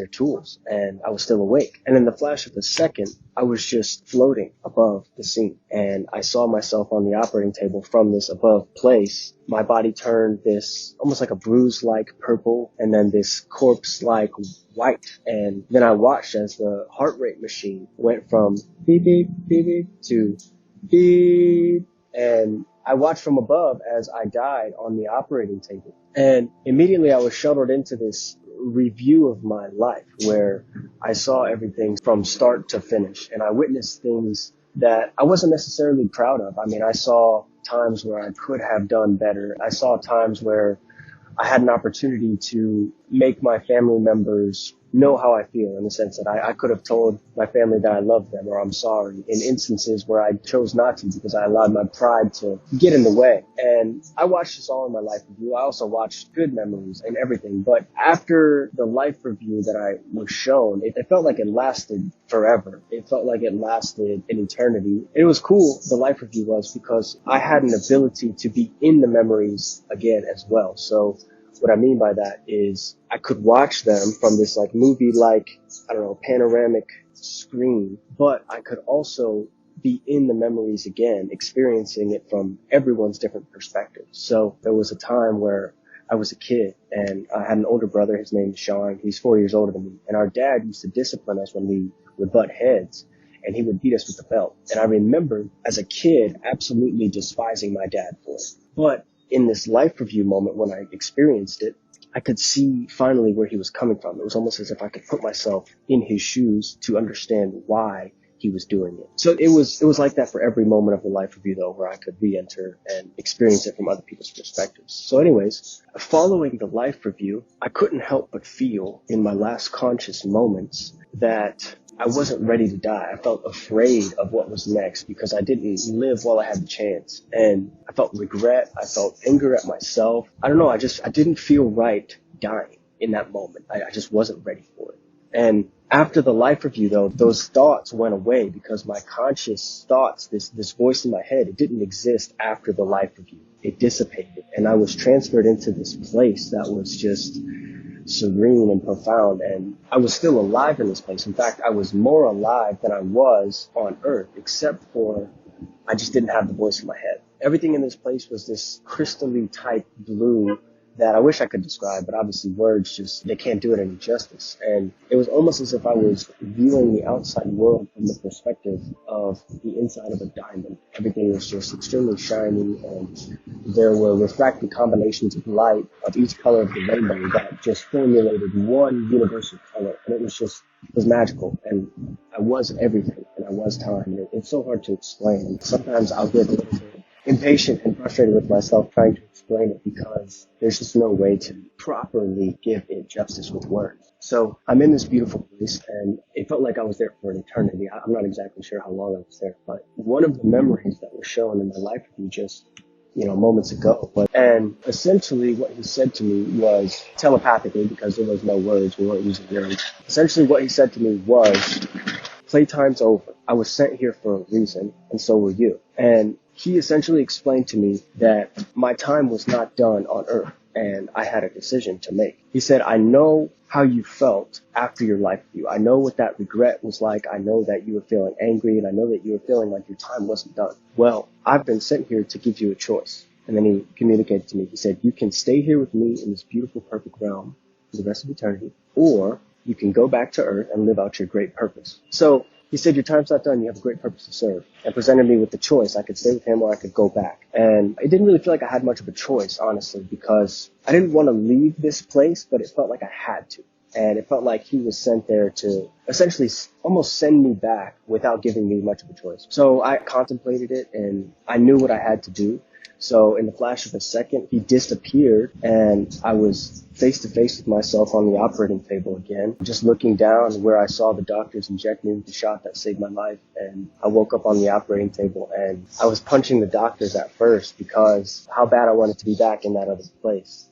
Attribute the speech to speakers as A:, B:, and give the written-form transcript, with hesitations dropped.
A: their tools, and I was still awake. And in the flash of a second, I was just floating above the scene, and I saw myself on the operating table from this above place. My body turned this almost like a bruise-like purple, and then this corpse-like white. And then I watched as the heart rate machine went from beep, beep, beep, beep to beep, and I watched from above as I died on the operating table. And immediately I was shuttled into this review of my life where I saw everything from start to finish, and I witnessed things that I wasn't necessarily proud of. I mean, I saw times where I could have done better. I saw times where I had an opportunity to make my family members know how I feel, in the sense that I could have told my family that I love them or I'm sorry, in instances where I chose not to because I allowed my pride to get in the way. And I watched this all in my life review. I also watched good memories and everything. But after the life review that I was shown, it felt like it lasted forever. It felt like it lasted an eternity. It was cool, the life review was, because I had an ability to be in the memories again as well. So what I mean by that is I could watch them from this like movie-like, I don't know, panoramic screen, but I could also be in the memories again, experiencing it from everyone's different perspectives. So there was a time where I was a kid and I had an older brother. His name is Sean. He's 4 years older than me. And our dad used to discipline us when we would butt heads, and he would beat us with the belt. And I remember as a kid absolutely despising my dad for it. But in this life review moment, when I experienced it, I could see finally where he was coming from. It was almost as if I could put myself in his shoes to understand why he was doing it. So it was like that for every moment of the life review, though, where I could re-enter and experience it from other people's perspectives. So anyways, following the life review, I couldn't help but feel in my last conscious moments that I wasn't ready to die. I felt afraid of what was next because I didn't live while I had the chance. And I felt regret. I felt anger at myself. I don't know. I didn't feel right dying in that moment. I just wasn't ready for it. And after the life review, though, those thoughts went away because my conscious thoughts, this voice in my head, it didn't exist after the life review. It dissipated. And I was transferred into this place that was just serene and profound, and I was still alive in this place. In fact, I was more alive than I was on Earth, except for I just didn't have the voice in my head. Everything in this place was this crystally type blue that I wish I could describe, but obviously words they can't do it any justice. And it was almost as if I was viewing the outside world from the perspective of the inside of a diamond. Everything was just extremely shiny, and there were refracting combinations of light of each color of the rainbow that just formulated one universal color. And it was magical. And I was everything, and I was time. It's so hard to explain. And sometimes I'll get a little bit impatient and frustrated with myself trying to explain it because there's just no way to properly give it justice with words. So I'm in this beautiful place, and it felt like I was there for an eternity. I'm not exactly sure how long I was there, but one of the memories that was shown in my life review just moments ago. And essentially what he said to me was telepathically, because there was no words, we weren't using words. Essentially what he said to me was, playtime's over. I was sent here for a reason, and so were you. And he essentially explained to me that my time was not done on Earth, and I had a decision to make. He said, I know how you felt after your life review. I know what that regret was like. I know that you were feeling angry, and I know that you were feeling like your time wasn't done. Well, I've been sent here to give you a choice. And then he communicated to me. He said, you can stay here with me in this beautiful, perfect realm for the rest of eternity, or you can go back to Earth and live out your great purpose. So he said, your time's not done. You have a great purpose to serve. And presented me with the choice. I could stay with him or I could go back. And it didn't really feel like I had much of a choice, honestly, because I didn't want to leave this place, but it felt like I had to. And it felt like he was sent there to essentially almost send me back without giving me much of a choice. So I contemplated it, and I knew what I had to do. So in the flash of a second, he disappeared, and I was face to face with myself on the operating table again, just looking down where I saw the doctors inject me with the shot that saved my life. And I woke up on the operating table, and I was punching the doctors at first because how bad I wanted to be back in that other place.